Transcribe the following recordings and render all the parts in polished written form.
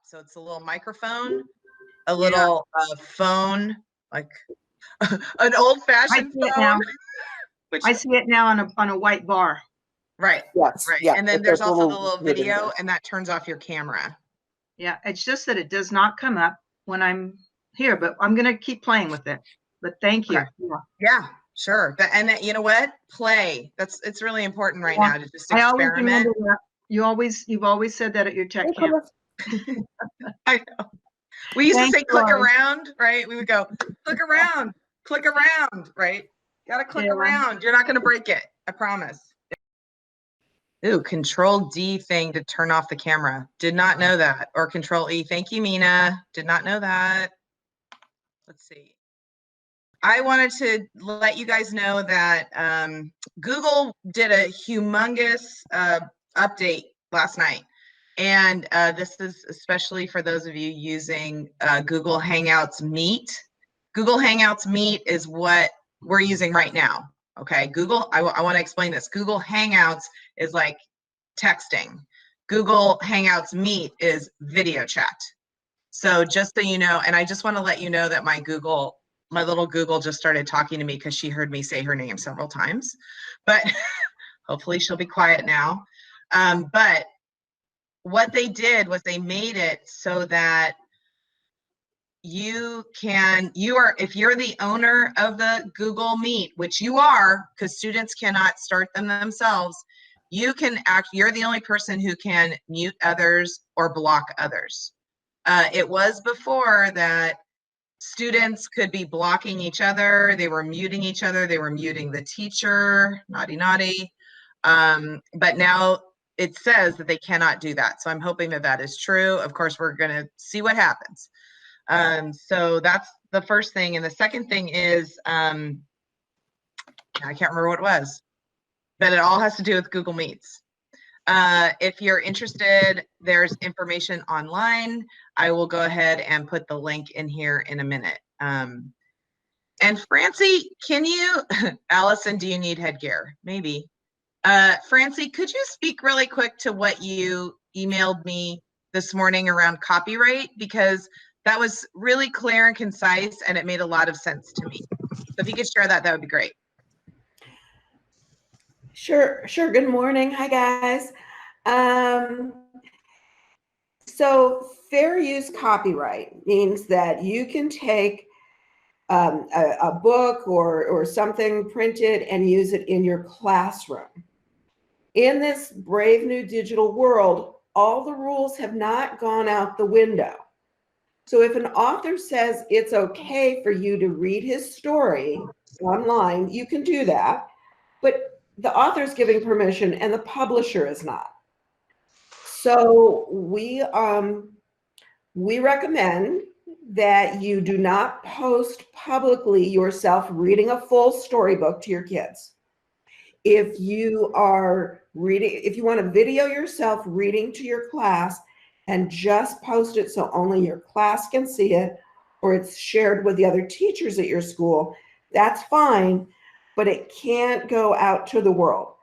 So it's a little microphone, a little phone, like an old-fashioned phone. I see it now on a white bar. Right. Yes. Right. Yeah. And then there's also the little video, and that turns off your camera. Yeah. It's just that it does not come up when I'm here, but I'm going to keep playing with it. But thank you. Okay. Yeah, sure. And you know what? Play. It's really important right now to just experiment. I always remember that. You've always said that at your tech camp. I know. We used to say click around, right? We would go click around, right? Got to click around. You're not going to break it. I promise. Ooh, Control D thing to turn off the camera. Did not know that. Or Control E. Thank you, Mina. Did not know that. Let's see. I wanted to let you guys know that Google did a humongous update last night. And this is especially for those of you using Google Hangouts Meet. Google Hangouts Meet is what we're using right now. Okay, Google, I want to explain this. Google Hangouts is like texting. Google Hangouts Meet is video chat. So just so you know, and I just want to let you know that my little Google just started talking to me because she heard me say her name several times, but hopefully she'll be quiet now. But what they did was they made it so that if you're the owner of the Google Meet, which you are, because students cannot start them themselves, you're the only person who can mute others or block others. It was before that students could be blocking each other, they were muting each other, they were muting the teacher, naughty. But now it says that they cannot do that. So I'm hoping that that is true. Of course, we're going to see what happens. So that's the first thing. And the second thing is, I can't remember what it was, but it all has to do with Google Meets. If you're interested, there's information online. I will go ahead and put the link in here in a minute. And Francie, can you, Allison, do you need headgear? Maybe. Francie, could you speak really quick to what you emailed me this morning around copyright? Because that was really clear and concise, and it made a lot of sense to me. So if you could share that, that would be great. Sure. Good morning. Hi, guys. So fair use copyright means that you can take a book or something printed and use it in your classroom. In this brave new digital world, all the rules have not gone out the window. So if an author says it's okay for you to read his story online, you can do that, but the author is giving permission and the publisher is not. So we recommend that you do not post publicly yourself reading a full storybook to your kids. If you are reading, if you want to video yourself reading to your class and just post it so only your class can see it, or it's shared with the other teachers at your school, that's fine, but it can't go out to the world.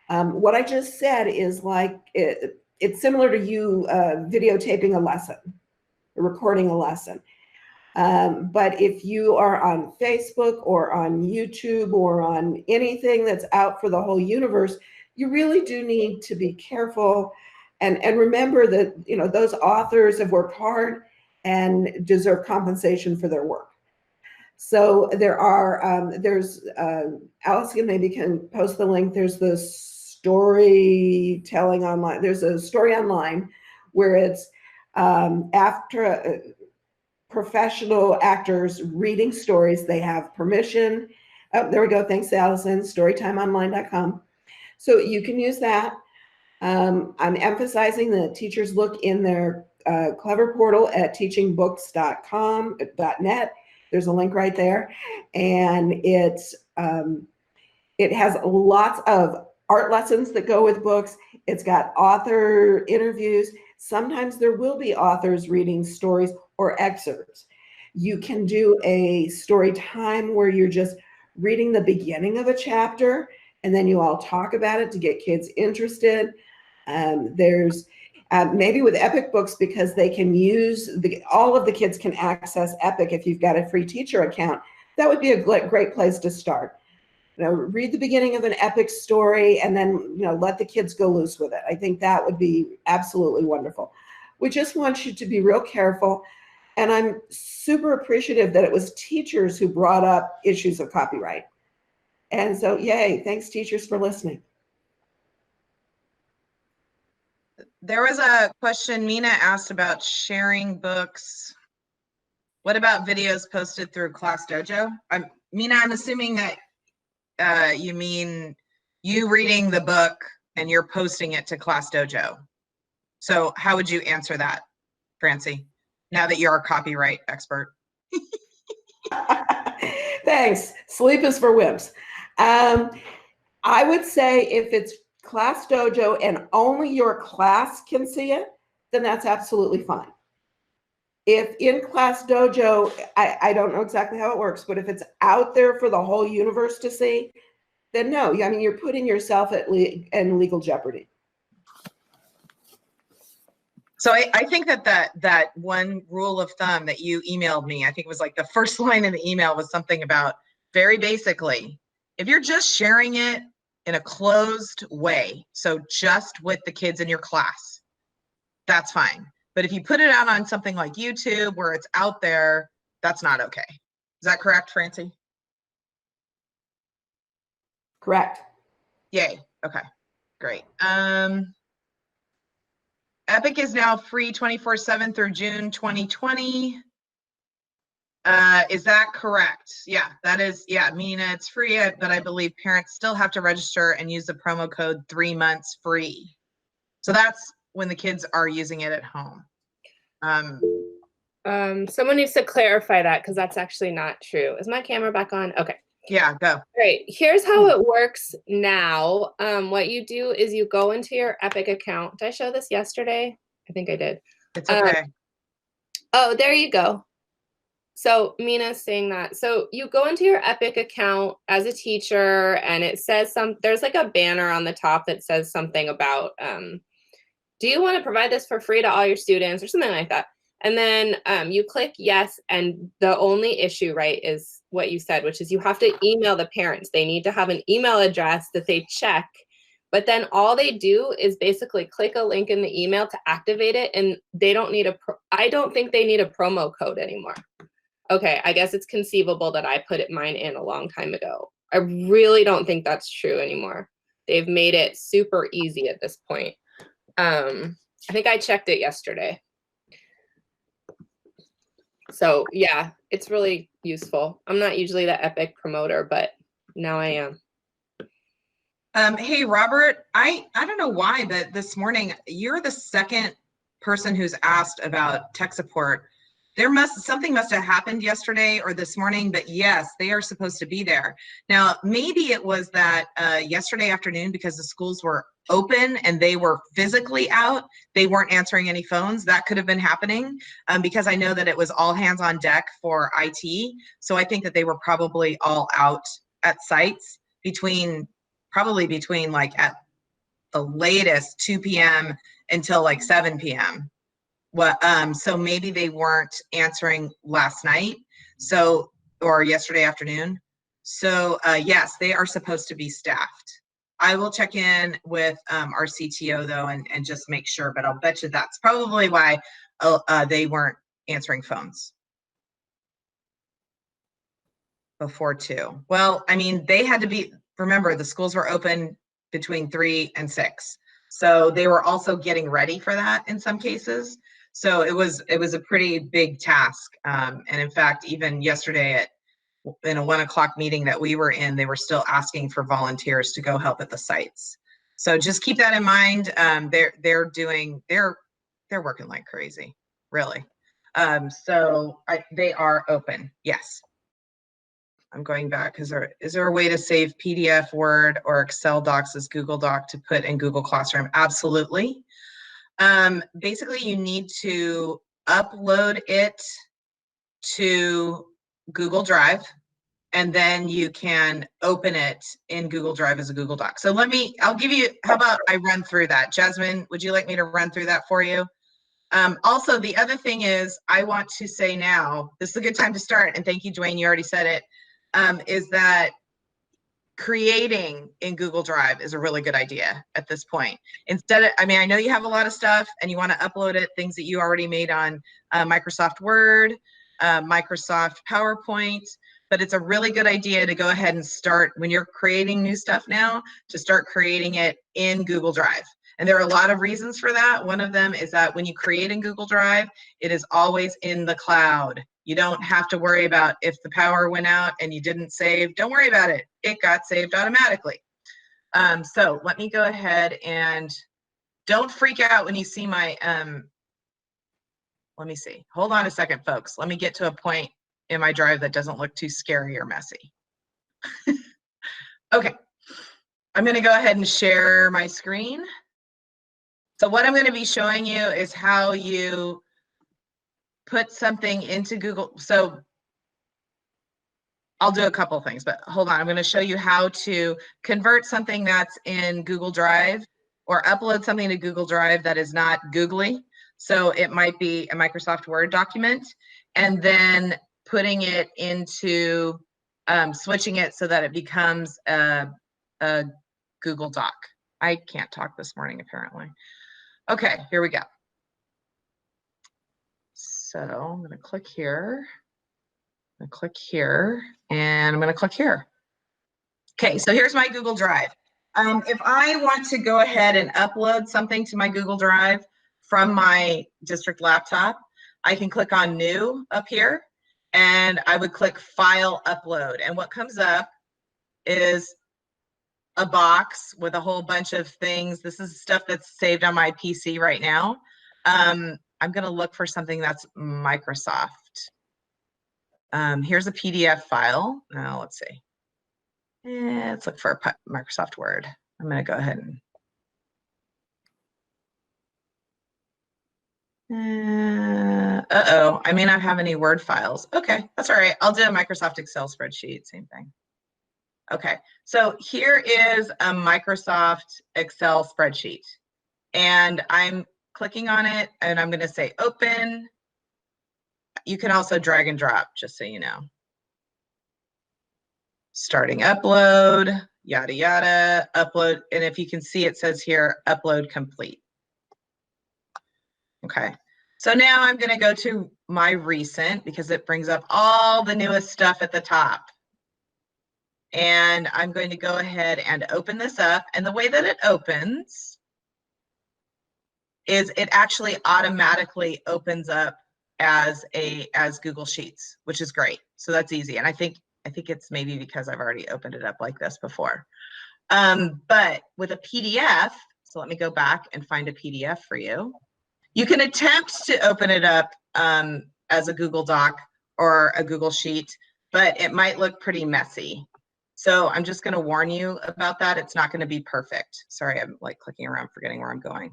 What I just said is like, it's similar to you videotaping a lesson, recording a lesson. But if you are on Facebook or on YouTube or on anything that's out for the whole universe, you really do need to be careful and remember that, you know, those authors have worked hard and deserve compensation for their work. So there are, Allison maybe can post the link. There's the storytelling online. There's a story online where it's after professional actors reading stories, they have permission. Oh, there we go. Thanks, Allison. Storytimeonline.com. So you can use that. I'm emphasizing that teachers look in their Clever portal at teachingbooks.com.net. There's a link right there, and it has lots of art lessons that go with books. It's got author interviews. Sometimes there will be authors reading stories or excerpts. You can do a story time where you're just reading the beginning of a chapter and then you all talk about it to get kids interested. Maybe with Epic Books, because they can use all of the kids can access Epic if you've got a free teacher account. That would be a great place to start. Read the beginning of an Epic story and then, let the kids go loose with it. I think that would be absolutely wonderful. We just want you to be real careful. And I'm super appreciative that it was teachers who brought up issues of copyright. And so, yay, thanks teachers for listening. There was a question Mina asked about sharing books. What about videos posted through Class Dojo? Mina, I'm assuming that you mean you reading the book and you're posting it to Class Dojo. So how would you answer that, Francie, now that you're a copyright expert? Thanks. Sleep is for wimps. I would say if it's Class Dojo and only your class can see it, then that's absolutely fine. If in Class Dojo, I don't know exactly how it works, but if it's out there for the whole universe to see, then no. I mean, you're putting yourself in legal jeopardy. So I think that one rule of thumb that you emailed me, I think it was like the first line in the email was something about, very basically, if you're just sharing it in a closed way, so just with the kids in your class, that's fine. But if you put it out on something like YouTube where it's out there, that's not okay. Is that correct, Francie? Correct. Yay. Okay, great. Epic is now free 24/7 through June 2020. Is that correct? Yeah, that is. Yeah, Mina, it's free, but I believe parents still have to register and use the promo code 3 months free. So that's when the kids are using it at home. Someone needs to clarify that because that's actually not true. Is my camera back on? Okay. Yeah, go. Great. Here's how it works now. What you do is you go into your Epic account. Did I show this yesterday? I think I did. It's okay. Oh, there you go. So Mina's saying that. So you go into your Epic account as a teacher and it says there's like a banner on the top that says something about, do you want to provide this for free to all your students or something like that? And then you click yes. And the only issue, right, is what you said, which is you have to email the parents. They need to have an email address that they check. But then all they do is basically click a link in the email to activate it. And they don't need I don't think they need a promo code anymore. Okay, I guess it's conceivable that I put mine in a long time ago. I really don't think that's true anymore. They've made it super easy at this point. I think I checked it yesterday. So yeah, it's really useful. I'm not usually the Epic promoter, but now I am. Hey, Robert, I don't know why, but this morning, you're the second person who's asked about tech support. Something must have happened yesterday or this morning, but yes, they are supposed to be there. Now, maybe it was that yesterday afternoon, because the schools were open and they were physically out, they weren't answering any phones. That could have been happening because I know that it was all hands on deck for IT. So I think that they were probably all out at sites probably between like at the latest 2 p.m. until like 7 p.m. Well, so maybe they weren't answering last night, or yesterday afternoon. So yes, they are supposed to be staffed. I will check in with our CTO though and just make sure, but I'll bet you that's probably why they weren't answering phones before 2. Well, I mean, they had to be, remember the schools were open between 3 and 6. So they were also getting ready for that in some cases. So it was a pretty big task. And in fact, even yesterday in a 1 o'clock meeting that we were in, they were still asking for volunteers to go help at the sites. So just keep that in mind. They're working like crazy, really. So they are open, yes. I'm going back. Is there a way to save PDF, Word, or Excel docs as Google Doc to put in Google Classroom? Absolutely. Basically, you need to upload it to Google Drive, and then you can open it in Google Drive as a Google Doc. So I'll give you, how about I run through that? Jasmine, would you like me to run through that for you? Also, the other thing is, I want to say now, this is a good time to start, and thank you, Dwayne, you already said it, is that creating in Google Drive is a really good idea at this point. Instead of, I mean, I know you have a lot of stuff and you want to upload it, things that you already made on Microsoft Word, Microsoft PowerPoint, but it's a really good idea to go ahead and start, when you're creating new stuff now, to start creating it in Google Drive. And there are a lot of reasons for that. One of them is that when you create in Google Drive, it is always in the cloud. You don't have to worry about if the power went out and you didn't save. Don't worry about it. It got saved automatically. So let me go ahead and don't freak out when you see my, let me see. Hold on a second, folks. Let me get to a point in my drive that doesn't look too scary or messy. Okay. I'm going to go ahead and share my screen. So what I'm going to be showing you is how you put something into Google. So I'll do a couple things, but hold on. I'm going to show you how to convert something that's in Google Drive or upload something to Google Drive that is not googly. So it might be a Microsoft Word document, and then putting it into, switching it so that it becomes a Google Doc. I can't talk this morning, apparently. Okay, here we go. So I'm going to click here. I'm going to click here, and I'm going to click here. Okay, so here's my Google Drive. If I want to go ahead and upload something to my Google Drive from my district laptop, I can click on New up here, and I would click File Upload. And what comes up is a box with a whole bunch of things. This is stuff that's saved on my PC right now. I'm going to look for something that's Microsoft. Here's a PDF file. Now let's see. Let's look for a Microsoft Word. I'm going to go ahead and uh-oh, I may not have any Word files. Okay, that's all right. I'll do a Microsoft Excel spreadsheet, same thing. Okay, so here is a Microsoft Excel spreadsheet, and I'm clicking on it, and I'm going to say open. You can also drag and drop, just so you know. Starting upload, yada, yada, upload. And if you can see, it says here, upload complete. Okay, so now I'm going to go to my recent, because it brings up all the newest stuff at the top. And I'm going to go ahead and open this up. And the way that it opens is it actually automatically opens up as Google Sheets, which is great. So that's easy. And I think it's maybe because I've already opened it up like this before. But with a PDF, so let me go back and find a PDF for you. You can attempt to open it up as a Google Doc or a Google Sheet, but it might look pretty messy. So I'm just going to warn you about that. It's not going to be perfect. Sorry, I'm like clicking around, forgetting where I'm going.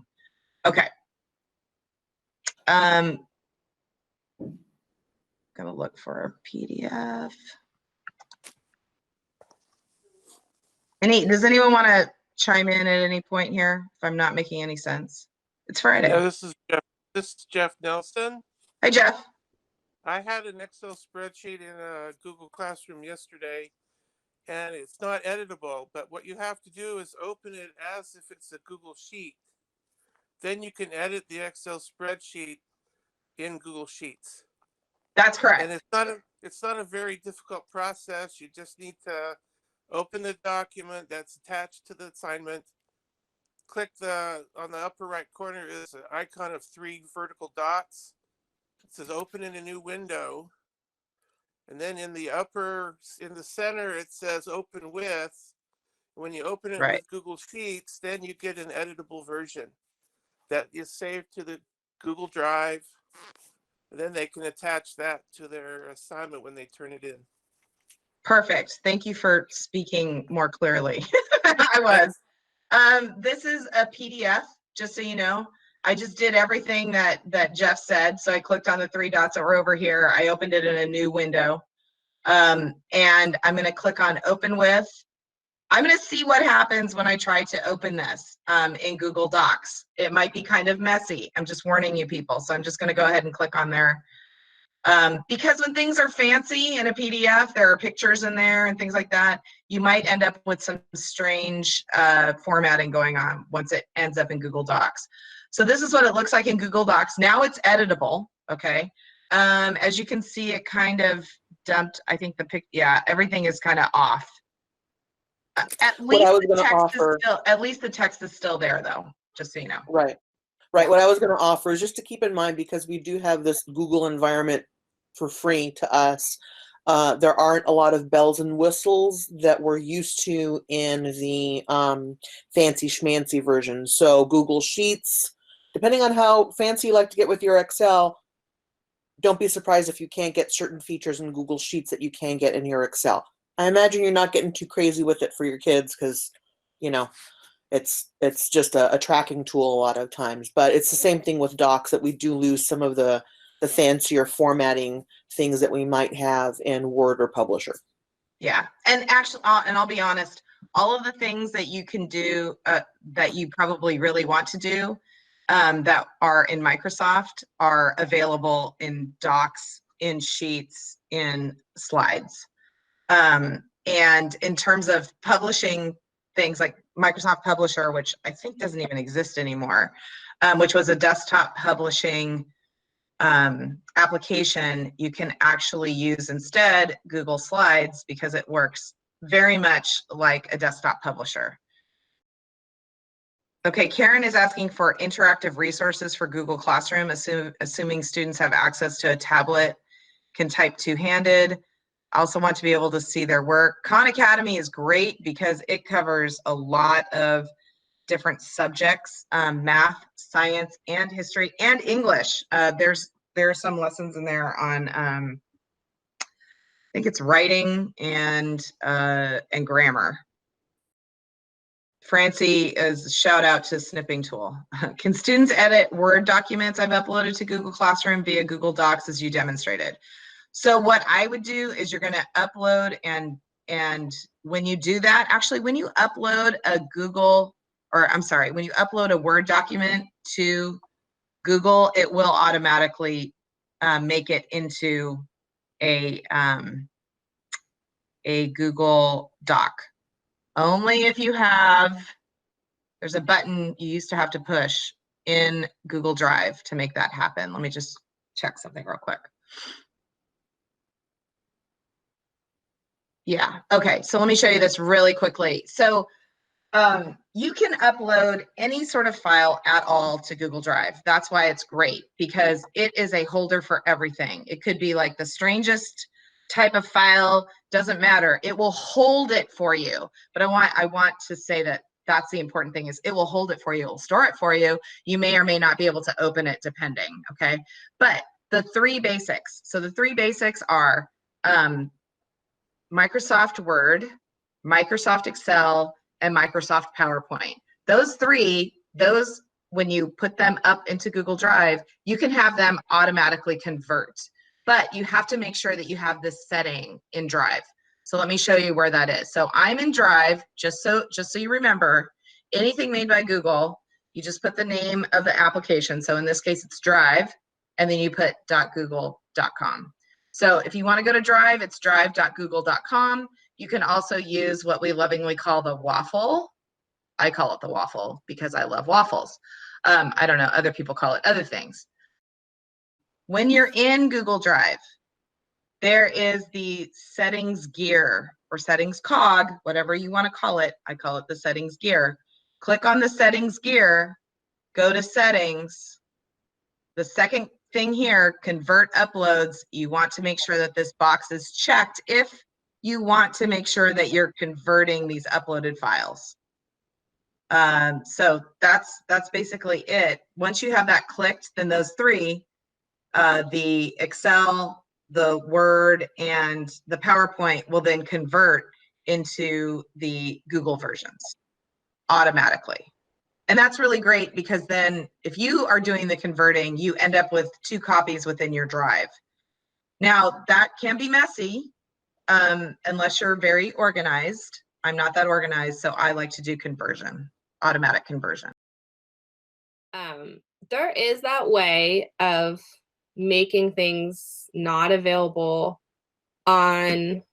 Okay. Going to look for a PDF. Does anyone want to chime in at any point here if I'm not making any sense? It's Friday. Yeah, this is Jeff Nelson. Hi, Jeff. I had an Excel spreadsheet in a Google Classroom yesterday, and it's not editable, but what you have to do is open it as if it's a Google Sheet. Then you can edit the Excel spreadsheet in Google Sheets. That's correct. And it's not a very difficult process. You just need to open the document that's attached to the assignment. Click on the upper right corner is an icon of 3 vertical dots. It says open in a new window. And then in the center, it says open with. When you open it with Google Sheets, then you get an editable version that is saved to the Google Drive. And then they can attach that to their assignment when they turn it in. Perfect. Thank you for speaking more clearly. I was. This is a PDF, just so you know. I just did everything that Jeff said. So I clicked on the 3 dots that were over here. I opened it in a new window. And I'm going to click on open with. I'm going to see what happens when I try to open this in Google Docs. It might be kind of messy. I'm just warning you people. So I'm just going to go ahead and click on there. Because when things are fancy in a PDF, there are pictures in there and things like that, you might end up with some strange formatting going on once it ends up in Google Docs. So this is what it looks like in Google Docs. Now it's editable, okay? As you can see, it kind of dumped, I think yeah, everything is kind of off. At least the text is still there though, just so you know. Right. Right. What I was going to offer is just to keep in mind, because we do have this Google environment for free to us, there aren't a lot of bells and whistles that we're used to in the fancy schmancy version. So Google Sheets, depending on how fancy you like to get with your Excel, don't be surprised if you can't get certain features in Google Sheets that you can get in your Excel. I imagine you're not getting too crazy with it for your kids because, you know, it's just a tracking tool a lot of times. But it's the same thing with Docs, that we do lose some of the fancier formatting things that we might have in Word or Publisher. Yeah, and actually, and I'll be honest, all of the things that you can do that you probably really want to do that are in Microsoft are available in Docs, in Sheets, in Slides. And in terms of publishing things like Microsoft Publisher, which I think doesn't even exist anymore, which was a desktop publishing application, you can actually use instead Google Slides because it works very much like a desktop publisher. Okay, Karen is asking for interactive resources for Google Classroom, assuming students have access to a tablet, can type two-handed. I also want to be able to see their work. Khan Academy is great because it covers a lot of different subjects, math, science, and history, and English. There are some lessons in there on, I think it's writing and grammar. Francie is shout out to Snipping Tool. Can students edit Word documents I've uploaded to Google Classroom via Google Docs as you demonstrated? So what I would do is you're going to upload, and when you do that, actually when you upload a when you upload a Word document to Google, it will automatically make it into a Google Doc. Only if you have, there's a button you used to have to push in Google Drive to make that happen. Let me just check something real quick. Yeah, okay, so let me show you this really quickly. So you can upload any sort of file at all to Google Drive. That's why it's great, because it is a holder for everything. It could be like the strangest type of file, doesn't matter. It will hold it for you. But I want to say that that's the important thing, is it will hold it for you. It will store it for you. You may or may not be able to open it depending, okay? But the three basics. So the three basics are Microsoft Word, Microsoft Excel, and Microsoft PowerPoint. Those three, when you put them up into Google Drive, you can have them automatically convert. But you have to make sure that you have this setting in Drive. So let me show you where that is. So I'm in Drive, just so you remember, anything made by Google, you just put the name of the application. So in this case, it's Drive, and then you put .google.com. So if you want to go to Drive, it's drive.google.com. You can also use what we lovingly call the waffle. I call it the waffle because I love waffles. I don't know, other people call it other things. When you're in Google Drive, there is the settings gear or settings cog, whatever you want to call it. I call it the settings gear. Click on the settings gear, go to settings. The second thing here, convert uploads. You want to make sure that this box is checked if you want to make sure that you're converting these uploaded files. So that's basically it. Once you have that clicked, then those three, the Excel, the Word, and the PowerPoint will then convert into the Google versions automatically. And that's really great, because then if you are doing the converting, you end up with 2 copies within your Drive. Now, that can be messy, unless you're very organized. I'm not that organized, so I like to do conversion, automatic conversion. There is that way of making things not available on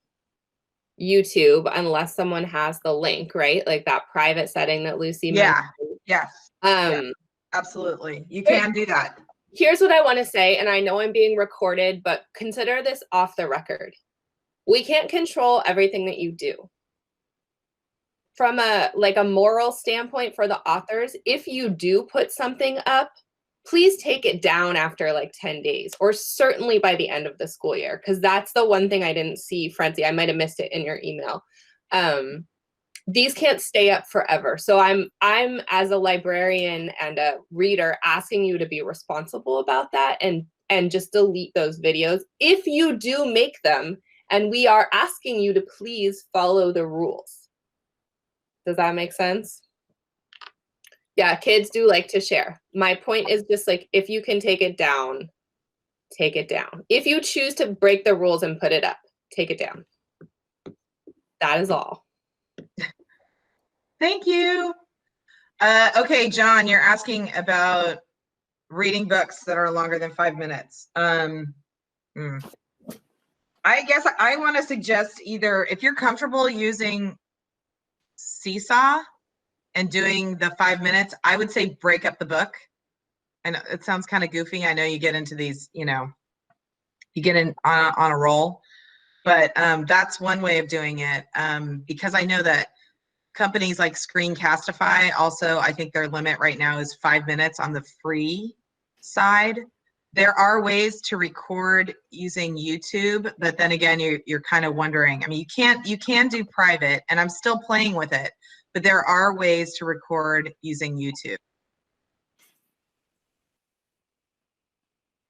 YouTube unless someone has the link, right? Like that private setting that Lucy Yeah. mentioned. Yes. Yeah, Absolutely. You can do that. Here's what I want to say, and I know I'm being recorded, but consider this off the record. We can't control everything that you do. From a moral standpoint for the authors, if you do put something up, please take it down after like 10 days or certainly by the end of the school year, because that's the one thing I didn't see, Frenzy. I might have missed it in your email. These can't stay up forever. So I'm as a librarian and a reader asking you to be responsible about that and just delete those videos if you do make them. And we are asking you to please follow the rules. Does that make sense? Yeah, kids do like to share. My point is just like, if you can take it down, take it down. If you choose to break the rules and put it up, take it down. That is all. Thank you. Okay, John, you're asking about reading books that are longer than 5 minutes. I guess I want to suggest either, if you're comfortable using Seesaw and doing the 5 minutes, I would say break up the book. And it sounds kind of goofy. I know you get into these, you get in on a roll, but that's one way of doing it. Because I know that companies like Screencastify also, I think their limit right now is 5 minutes on the free side. There are ways to record using YouTube, but then again, you're kind of wondering. I mean, you can do private, and I'm still playing with it, but there are ways to record using YouTube.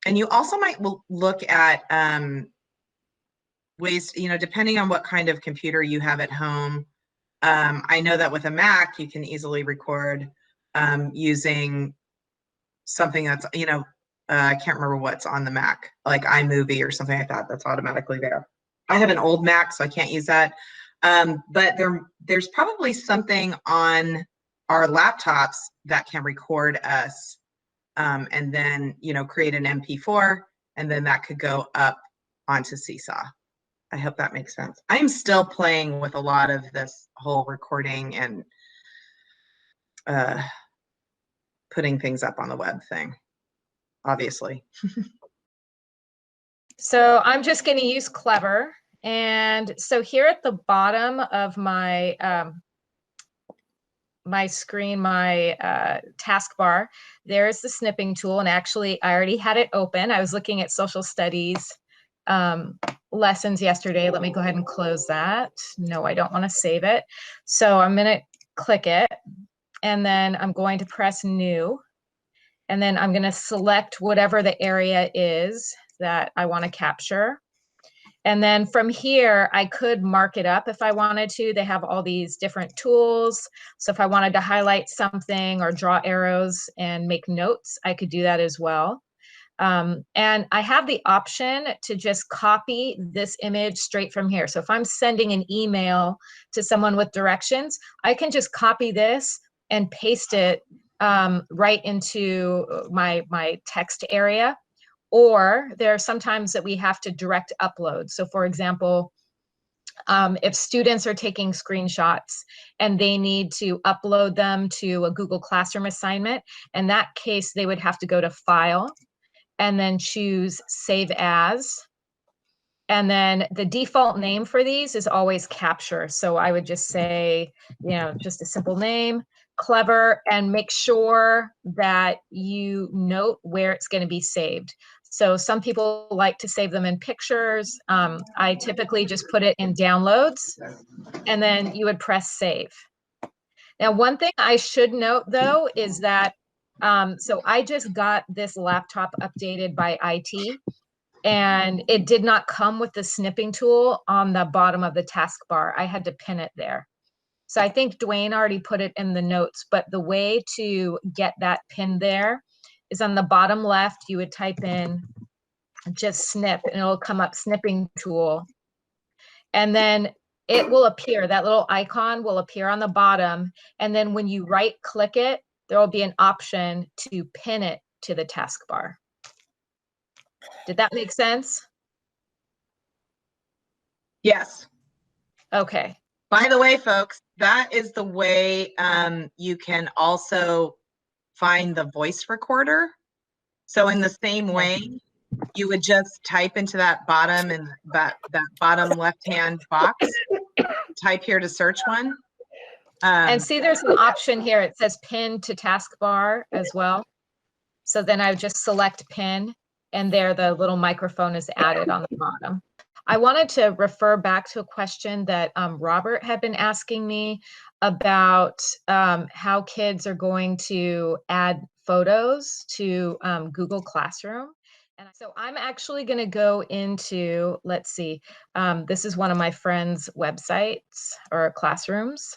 And you also might look at ways, depending on what kind of computer you have at home. I know that with a Mac, you can easily record using something that's, I can't remember what's on the Mac, like iMovie or something like that, that's automatically there. I have an old Mac, so I can't use that. But there's probably something on our laptops that can record us and then, create an MP4, and then that could go up onto Seesaw. I hope that makes sense. I'm still playing with a lot of this whole recording and putting things up on the web thing, obviously. So I'm just going to use Clever. And so here at the bottom of my my screen, my taskbar, there's the snipping tool. And actually, I already had it open. I was looking at social studies lessons yesterday. Let me go ahead and close that. No, I don't want to save it. So I'm going to click it. And then I'm going to press new. And then I'm going to select whatever the area is that I want to capture. And then from here, I could mark it up if I wanted to. They have all these different tools. So if I wanted to highlight something or draw arrows and make notes, I could do that as well. And I have the option to just copy this image straight from here. So if I'm sending an email to someone with directions, I can just copy this and paste it right into my text area. Or there are some times that we have to direct upload. So for example, if students are taking screenshots and they need to upload them to a Google Classroom assignment, in that case, they would have to go to File and then choose Save As. And then the default name for these is always Capture. So I would just say, just a simple name, Clever, and make sure that you note where it's going to be saved. So some people like to save them in pictures. I typically just put it in downloads, and then you would press save. Now, one thing I should note though is that, so I just got this laptop updated by IT, and it did not come with the snipping tool on the bottom of the taskbar. I had to pin it there. So I think Dwayne already put it in the notes, but the way to get that pinned there is on the bottom left. You would type in just snip and it'll come up snipping tool. And then it will appear, that little icon will appear on the bottom. And then when you right click it, there will be an option to pin it to the taskbar. Did that make sense? Yes. Okay. By the way, folks, that is the way you can also find the voice recorder. So in the same way, you would just type into that bottom and that bottom left-hand box, type here to search one. And see, there's an option here. It says pin to taskbar as well. So then I would just select pin, and there the little microphone is added on the bottom. I wanted to refer back to a question that Robert had been asking me about how kids are going to add photos to Google Classroom. And so I'm actually going to go into, let's see, this is one of my friend's websites or classrooms.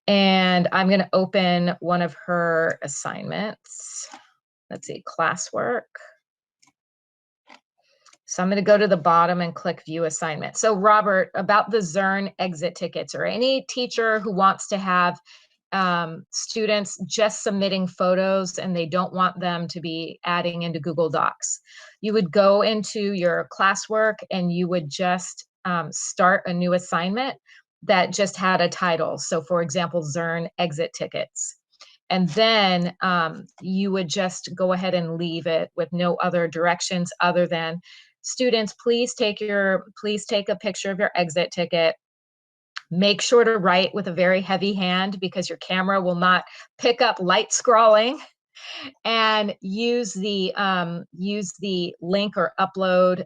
And I'm going to open one of her assignments. Let's see, classwork. So I'm going to go to the bottom and click view assignment. So Robert, about the Zern exit tickets, or any teacher who wants to have students just submitting photos and they don't want them to be adding into Google Docs, you would go into your classwork and you would just start a new assignment that just had a title. So for example, Zern exit tickets. And then you would just go ahead and leave it with no other directions other than, students, please take a picture of your exit ticket. Make sure to write with a very heavy hand because your camera will not pick up light scrawling. And use the link or upload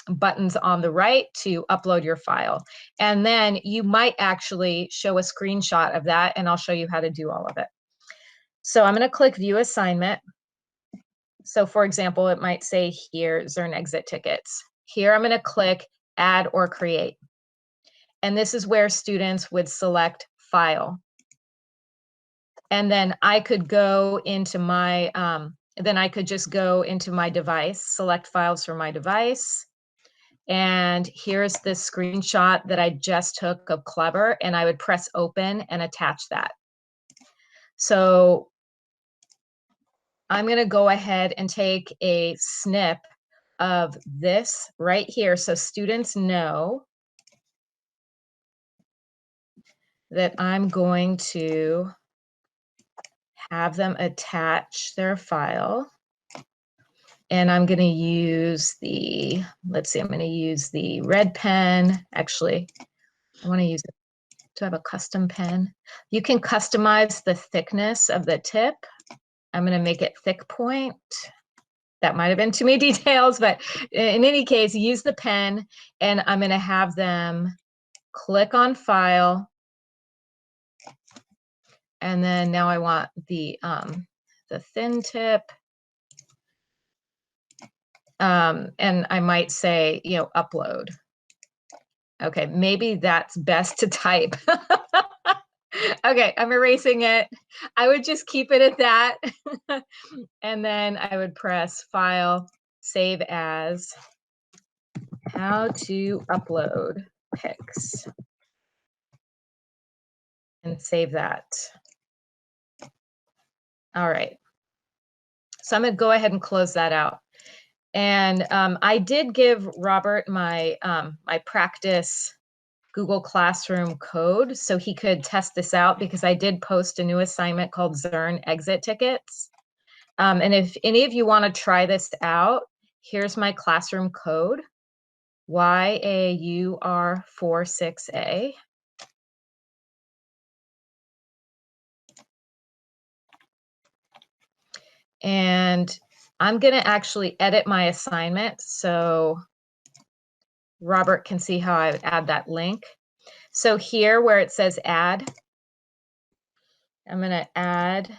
buttons on the right to upload your file. And then you might actually show a screenshot of that, and I'll show you how to do all of it. So I'm going to click view assignment. So for example, it might say here, Zern exit tickets. Here I'm going to click add or create. And this is where students would select file. And then I could go into my, then I could just go into my device, select files for my device. And here's the screenshot that I just took of Clever, and I would press open and attach that. So I'm going to go ahead and take a snip of this right here so students know that I'm going to have them attach their file. And I'm going to use the, let's see, I'm going to use the red pen. Actually, I want to use it. Do I have a custom pen? You can customize the thickness of the tip. I'm going to make it thick point. That might have been too many details, but in any case, use the pen, and I'm going to have them click on file. And then now I want the thin tip. And I might say, you know, upload. Okay, maybe that's best to type. Okay, I'm erasing it. I would just keep it at that. And then I would press file, save as, how to upload pics. And save that. All right. So I'm going to go ahead and close that out. And I did give Robert my my practice Google Classroom code so he could test this out, because I did post a new assignment called Zern exit tickets. And if any of you want to try this out, here's my classroom code, YAUR46A. And I'm going to actually edit my assignment so Robert can see how I would add that link. So here where it says add, I'm going to add,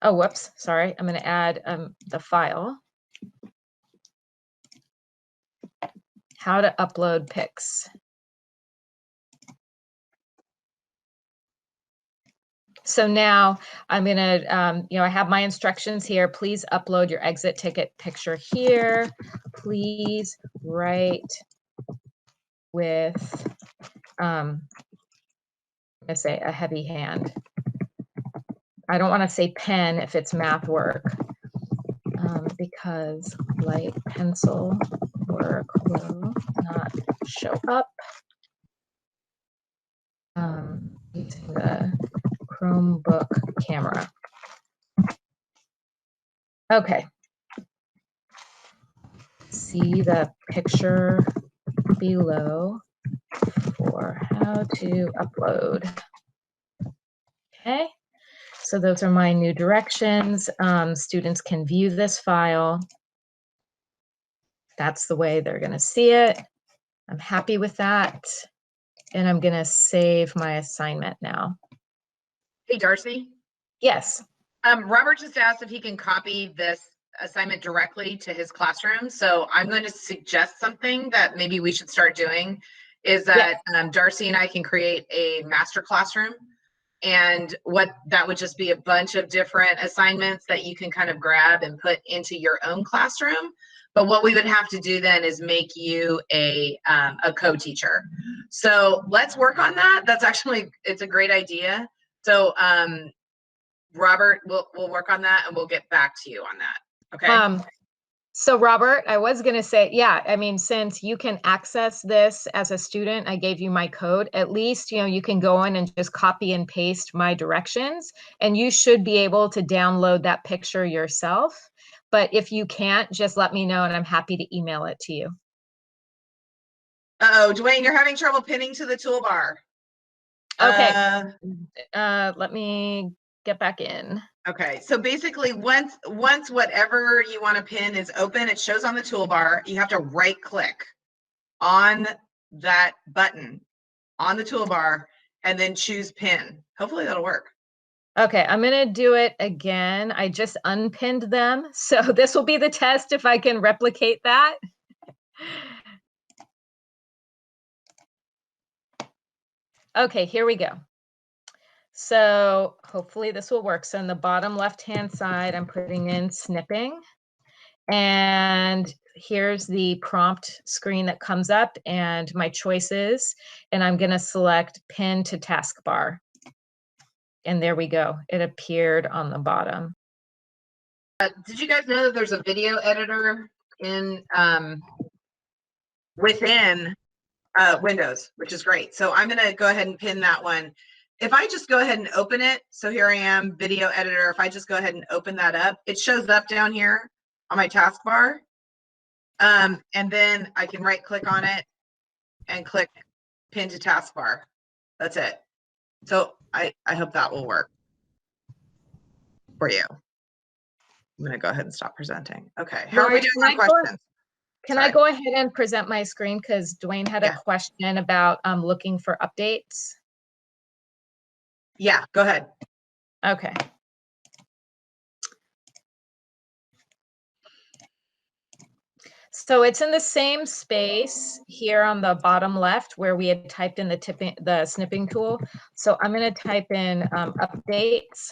oh, whoops, sorry. I'm going to add the file. How to upload pics. So now I'm going to, you know, I have my instructions here. Please upload your exit ticket picture here. Please write with, I'm gonna say a heavy hand. I don't want to say pen if it's math work, because light pencil work will not show up using the Chromebook camera. Okay. See the picture below for how to upload. Okay, so those are my new directions. Students can view this file. That's the way they're going to see it. I'm happy with that. And I'm going to save my assignment now. Hey, Darcy. Yes. Robert just asked if he can copy this assignment directly to his classroom. So I'm going to suggest something that maybe we should start doing is that Darcy and I can create a master classroom. And what that would just be a bunch of different assignments that you can kind of grab and put into your own classroom. But what we would have to do then is make you a co-teacher. So let's work on that. That's actually, it's a great idea. So Robert, we'll work on that and we'll get back to you on that. Okay. So Robert, I was going to say, yeah, I mean, since you can access this as a student, I gave you my code, at least, you know, you can go in and just copy and paste my directions and you should be able to download that picture yourself. But if you can't, just let me know and I'm happy to email it to you. Uh-oh, Dwayne, you're having trouble pinning to the toolbar. Okay. Let me get back in. Okay, so basically once whatever you want to pin is open, it shows on the toolbar. You have to right click on that button on the toolbar and then choose pin. Hopefully that'll work. Okay, I'm going to do it again. I just unpinned them. So this will be the test if I can replicate that. Okay, here we go. So hopefully this will work. So in the bottom left-hand side, I'm putting in snipping. And here's the prompt screen that comes up and my choices. And I'm going to select pin to taskbar. And there we go. It appeared on the bottom. Did you guys know that there's a video editor in within Windows, which is great. So I'm going to go ahead and pin that one. If I just go ahead and open it, so here I am, video editor. If I just go ahead and open that up, it shows up down here on my taskbar. And then I can right click on it and click pin to taskbar. That's it. So I hope that will work for you. I'm going to go ahead and stop presenting. Okay. How are we doing on questions? Can I go ahead and present my screen because Dwayne had a question about looking for updates? Yeah, go ahead. Okay. So it's in the same space here on the bottom left where we had typed in the snipping tool. So I'm going to type in updates.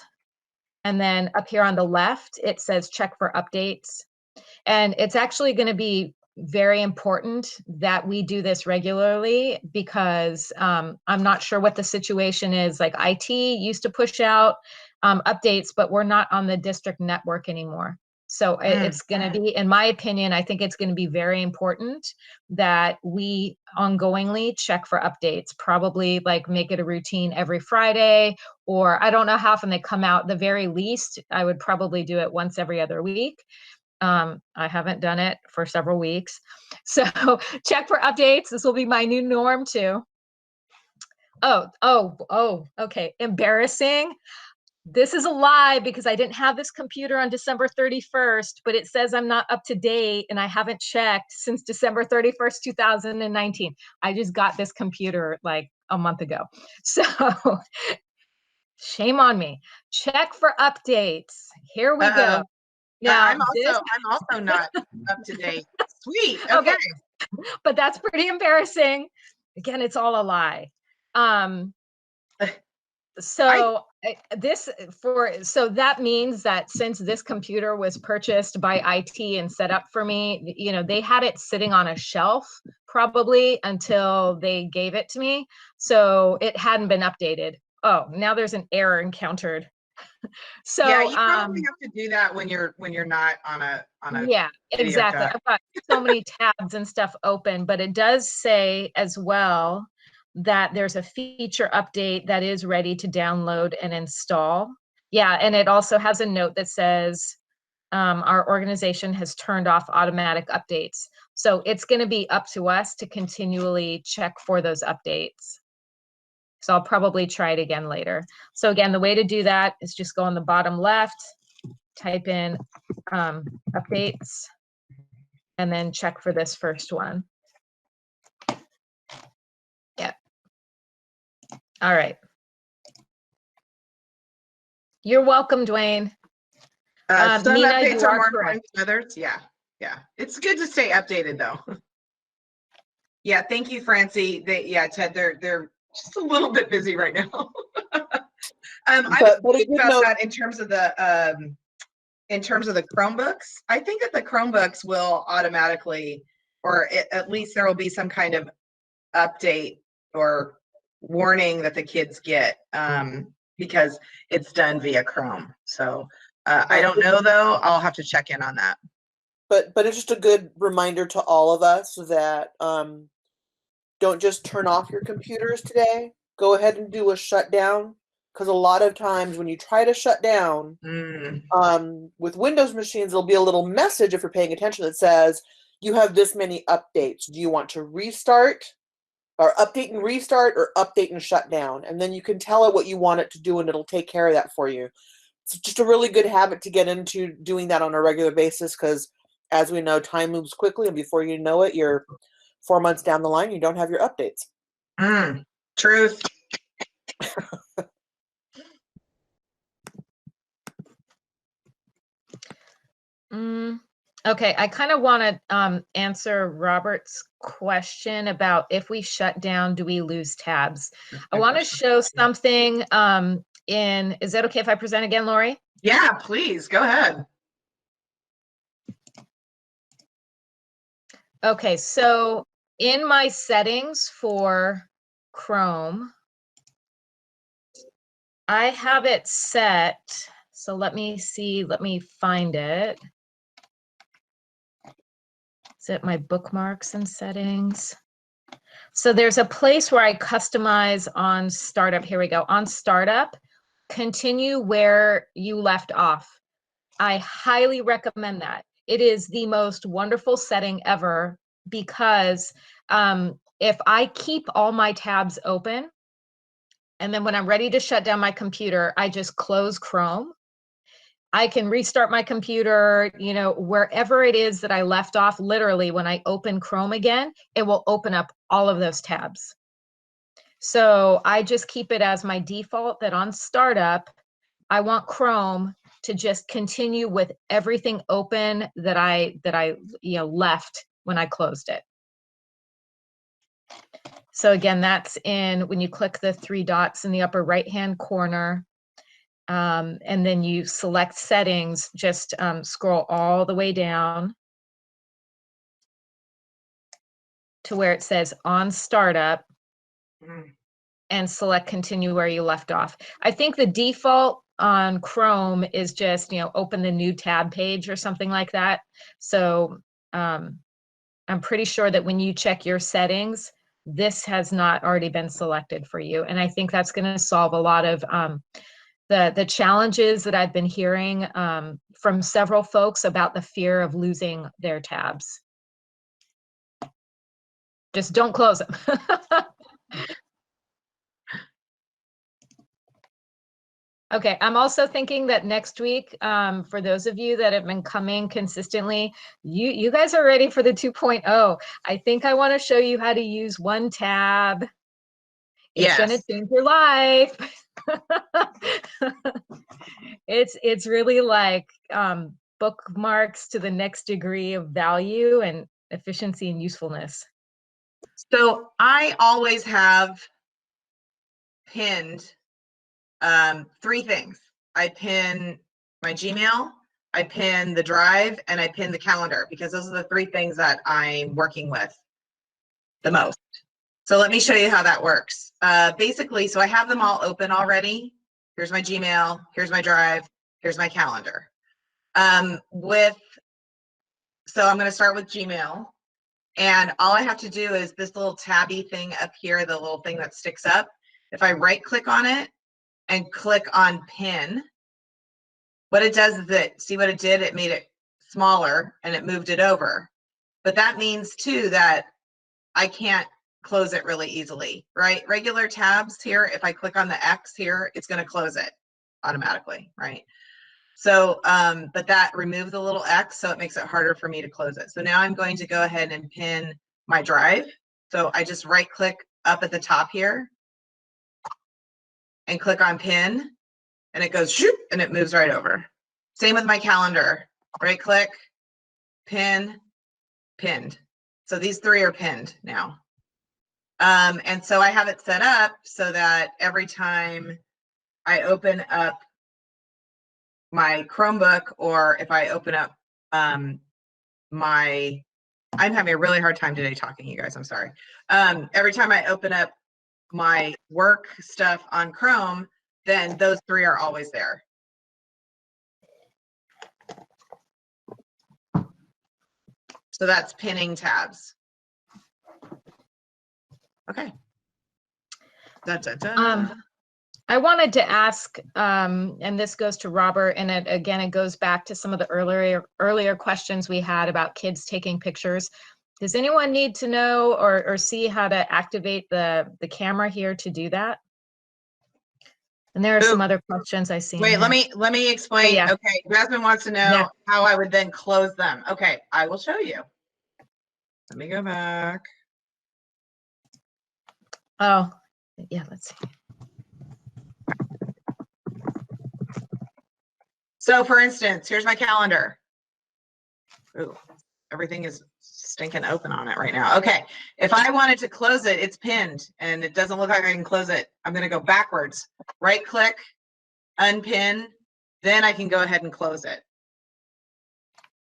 And then up here on the left, it says check for updates. And it's actually going to be very important that we do this regularly because I'm not sure what the situation is. Like IT used to push out updates, but we're not on the district network anymore. So it's going to be, in my opinion, I think it's going to be very important that we ongoingly check for updates, probably like make it a routine every Friday, or I don't know how often they come out. The very least, I would probably do it once every other week. I haven't done it for several weeks. So check for updates. This will be my new norm too. Oh, okay. Embarrassing. This is a lie because I didn't have this computer on December 31st, but it says I'm not up to date and I haven't checked since December 31st, 2019. I just got this computer like a month ago. So shame on me. Check for updates. Here we go. Yeah, I'm also not up to date. Sweet. Okay. But that's pretty embarrassing. Again, it's all a lie. So so that means that since this computer was purchased by IT and set up for me, you know, they had it sitting on a shelf probably until they gave it to me. So it hadn't been updated. Oh, now there's an error encountered. So Yeah, you probably have to do that when you're not on a yeah, video exactly. chat. I've got so many tabs and stuff open, but it does say as well that there's a feature update that is ready to download and install. Yeah, and it also has a note that says our organization has turned off automatic updates. So it's going to be up to us to continually check for those updates. So I'll probably try it again later. So again, the way to do that is just go on the bottom left, type in updates, and then check for this first one. Yep. All right. You're welcome, Dwayne. Some Mina, updates you are are more correct. important than others. Yeah, yeah. It's good to stay updated though. Yeah, thank you, Francie. Yeah, Ted, they're just a little bit busy right now. I was thinking about that in terms of the Chromebooks. I think that the Chromebooks will automatically, or at least there will be some kind of update or warning that the kids get because it's done via Chrome. So I don't know though. I'll have to check in on that. But it's just a good reminder to all of us that don't just turn off your computers today. Go ahead and do a shutdown, because a lot of times when you try to shut down with Windows machines, there'll be a little message, if you're paying attention, that says you have this many updates. Do you want to restart, or update and restart, or update and shut down? And then you can tell it what you want it to do, and it'll take care of that for you. It's just a really good habit to get into doing that on a regular basis, because as we know, time moves quickly, and before you know it, you're 4 months down the line, you don't have your updates. Truth. Okay, I kind of want to answer Robert's question about if we shut down, do we lose tabs? I want to show something is that okay if I present again, Lori? Yeah, please, go ahead. Okay, so in my settings for Chrome, I have it set, so let me see, let me find it. Is it my bookmarks and settings? So there's a place where I customize on startup. Here we go. On startup, continue where you left off. I highly recommend that. It is the most wonderful setting ever because if I keep all my tabs open and then when I'm ready to shut down my computer, I just close Chrome. I can restart my computer, you know, wherever it is that I left off. Literally, when I open Chrome again, it will open up all of those tabs. So I just keep it as my default that on startup, I want Chrome to just continue with everything open that I left when I closed it. So again, that's when you click the 3 dots in the upper right-hand corner, and then you select settings, just scroll all the way down to where it says on startup and select continue where you left off. I think the default on Chrome is just, open the new tab page or something like that. So I'm pretty sure that when you check your settings, this has not already been selected for you. And I think that's going to solve a lot of the challenges that I've been hearing from several folks about the fear of losing their tabs. Just don't close them. Okay, I'm also thinking that next week, for those of you that have been coming consistently, you guys are ready for the 2.0. I think I want to show you how to use one tab. It's going to change your life. It's really like bookmarks to the next degree of value and efficiency and usefulness. So I always have pinned Three things. I pin my Gmail, I pin the drive, and I pin the calendar, because those are the three things that I'm working with the most. So let me show you how that works. Basically, so I have them all open already. Here's my Gmail, here's my drive, here's my calendar. So I'm going to start with Gmail, and all I have to do is this little tabby thing up here, the little thing that sticks up. If I right click on it and click on pin, what it does is see what it did? It made it smaller and it moved it over. But that means too that I can't close it really easily, right? Regular tabs here, if I click on the X here, it's going to close it automatically, right? So, but that removed the little X, so it makes it harder for me to close it. So now I'm going to go ahead and pin my drive. So I just right click up at the top here and click on pin, and it goes shoop, and it moves right over. Same with my calendar, right click, pin, pinned. So these three are pinned now. And so I have it set up so that every time I open up my Chromebook, or if I open up I'm having a really hard time today talking, you guys, I'm sorry. Every time I open up my work stuff on Chrome, then those three are always there. So that's pinning tabs. Okay. I wanted to ask, and this goes to Robert, and it goes back to some of the earlier questions we had about kids taking pictures. Does anyone need to know or see how to activate the camera here to do that? And there are some other questions I see. Wait, let me explain. Yeah. Okay, Jasmine wants to know how I would then close them. Okay, I will show you. Let me go back. Oh, yeah, let's see. So for instance, here's my calendar. Ooh, everything is stinking open on it right now. Okay, if I wanted to close it, it's pinned and it doesn't look like I can close it. I'm going to go backwards, right click, unpin, then I can go ahead and close it.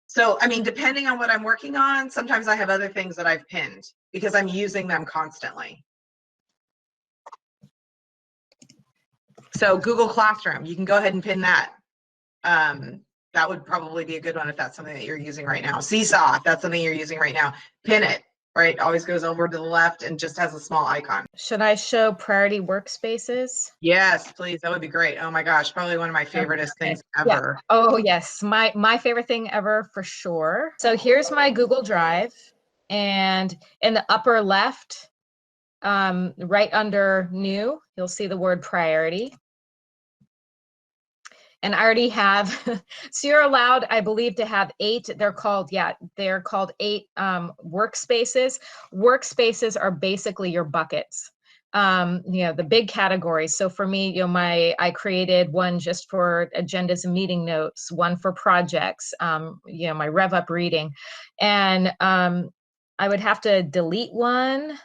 So, I mean, depending on what I'm working on, sometimes I have other things that I've pinned because I'm using them constantly. So Google Classroom, you can go ahead and pin that. That would probably be a good one if that's something that you're using right now. Seesaw, if that's something you're using right now, pin it, right? Always goes over to the left and just has a small icon. Should I show priority workspaces? Yes, please. That would be great. Oh my gosh, probably one of my favoriteest things ever. Yeah. Oh yes, my favorite thing ever for sure. So here's my Google Drive, and in the upper left, right under new, you'll see the word priority. And I already have, so you're allowed, I believe, to have 8. They're called 8 workspaces. Workspaces are basically your buckets. The big categories. So for me, I created one just for agendas and meeting notes, one for projects, my Rev Up reading. And I would have to delete one.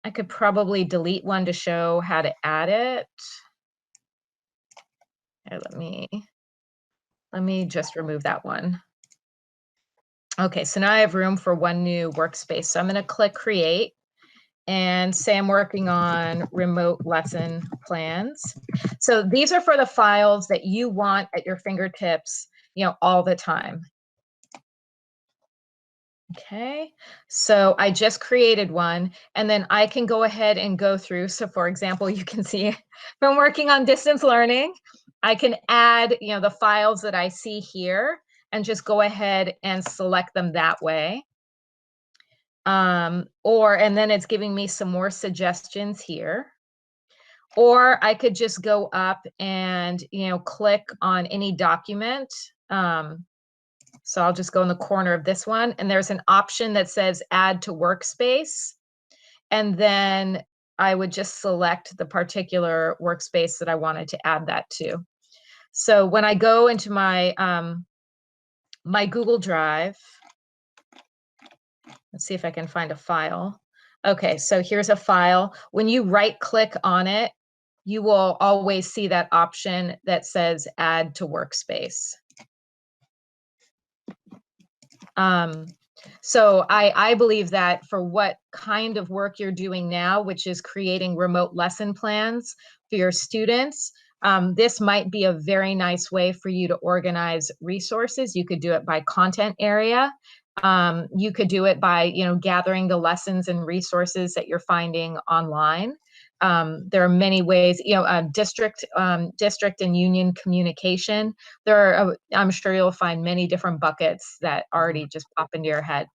I could probably delete one to show how to add it. Here, let me just remove that one. Okay, so now I have room for one new workspace. So I'm going to click create and say I'm working on remote lesson plans. So these are for the files that you want at your fingertips, all the time. Okay, so I just created one, and then I can go ahead and go through. So for example, you can see if I'm working on distance learning, I can add, the files that I see here and just go ahead and select them that way. And then it's giving me some more suggestions here. Or I could just go up and, click on any document. So I'll just go in the corner of this one, and there's an option that says add to workspace. And then I would just select the particular workspace that I wanted to add that to. So when I go into my, my Google Drive, let's see if I can find a file. Okay, so here's a file. When you right click on it, you will always see that option that says add to workspace. So I believe that for what kind of work you're doing now, which is creating remote lesson plans for your students, this might be a very nice way for you to organize resources. You could do it by content area. You could do it by, gathering the lessons and resources that you're finding online. There are many ways, district and union communication. I'm sure you'll find many different buckets that already just pop into your head.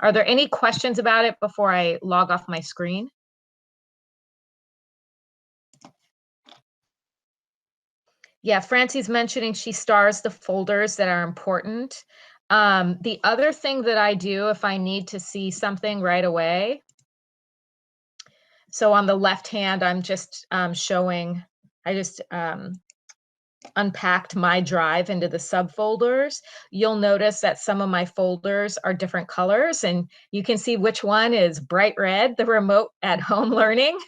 Are there any questions about it before I log off my screen? Yeah, Francie's mentioning she stars the folders that are important. The other thing that I do if I need to see something right away, so on the left hand, I'm just showing, I just unpacked my drive into the subfolders. You'll notice that some of my folders are different colors, and you can see which one is bright red, the remote at home learning.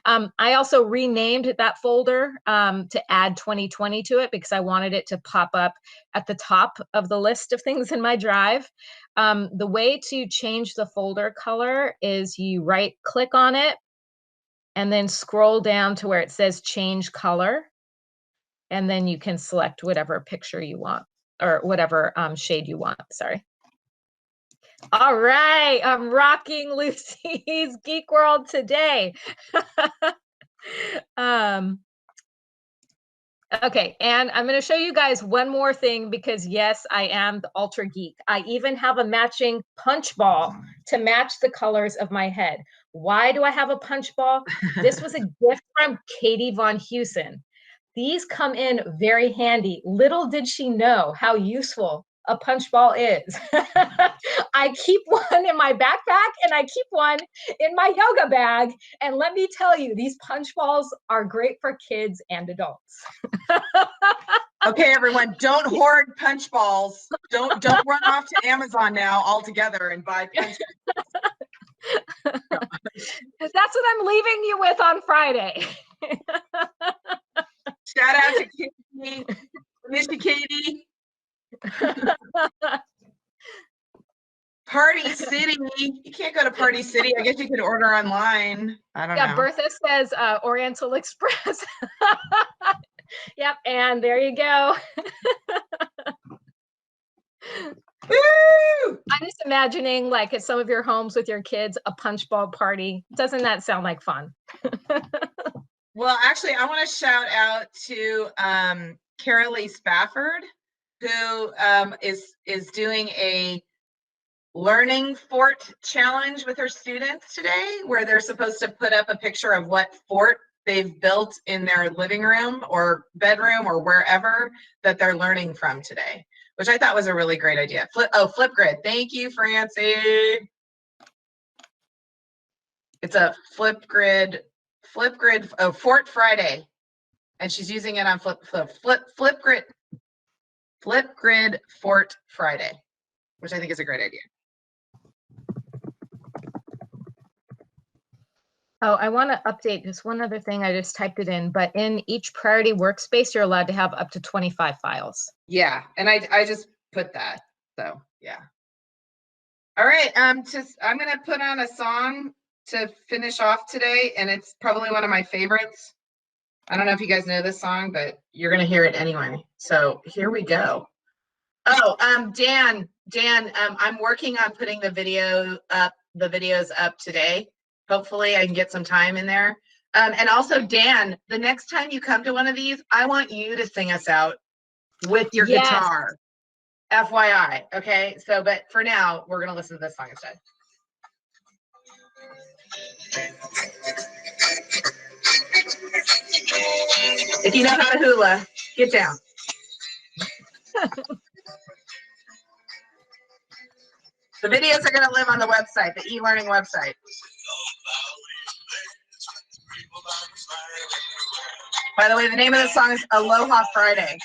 I also renamed that folder to add 2020 to it because I wanted it to pop up at the top of the list of things in my drive. The way to change the folder color is you right click on it and then scroll down to where it says change color. And then you can select whatever picture you want or whatever shade you want, sorry. All right, I'm rocking Lucy's Geek World today. Okay, and I'm gonna show you guys one more thing because yes, I am the ultra geek. I even have a matching punch ball to match the colors of my head. Why do I have a punch ball? This was a gift from Katie Von Heusen. These come in very handy. Little did she know how useful a punch ball is. I keep one in my backpack and I keep one in my yoga bag. And let me tell you, these punch balls are great for kids and adults. Okay, everyone, don't hoard punch balls. Don't run off to Amazon now altogether and buy punch balls. That's what I'm leaving you with on Friday. Shout out to Katie. Miss you, Katie. Party City. You can't go to Party City. I guess you could order online. I don't know. Yeah, Bertha says Oriental Express. Yep, and there you go. Woo! I'm just imagining, like, at some of your homes with your kids, a punch ball party. Doesn't that sound like fun? Well, actually, I want to shout out to Carolee Spafford, who is doing a learning fort challenge with her students today, where they're supposed to put up a picture of what fort they've built in their living room or bedroom or wherever that they're learning from today, which I thought was a really great idea. Flipgrid. Thank you, Francie. It's a Flipgrid, Fort Friday. And she's using it on Flipgrid Fort Friday, which I think is a great idea. Oh, I want to update just one other thing. I just typed it in, but in each priority workspace, you're allowed to have up to 25 files. Yeah, and I just put that. So yeah. All right, I'm gonna put on a song to finish off today, and it's probably one of my favorites. I don't know if you guys know this song, but you're gonna hear it anyway. So here we go. Oh, Dan, I'm working on putting the videos up today. Hopefully I can get some time in there. And also, Dan, the next time you come to one of these, I want you to sing us out with your guitar. FYI, okay? So, but for now, we're gonna listen to this song instead. If you know how to hula, get down. The videos are gonna live on the website, the eLearning website. By the way, the name of the song is Aloha Friday.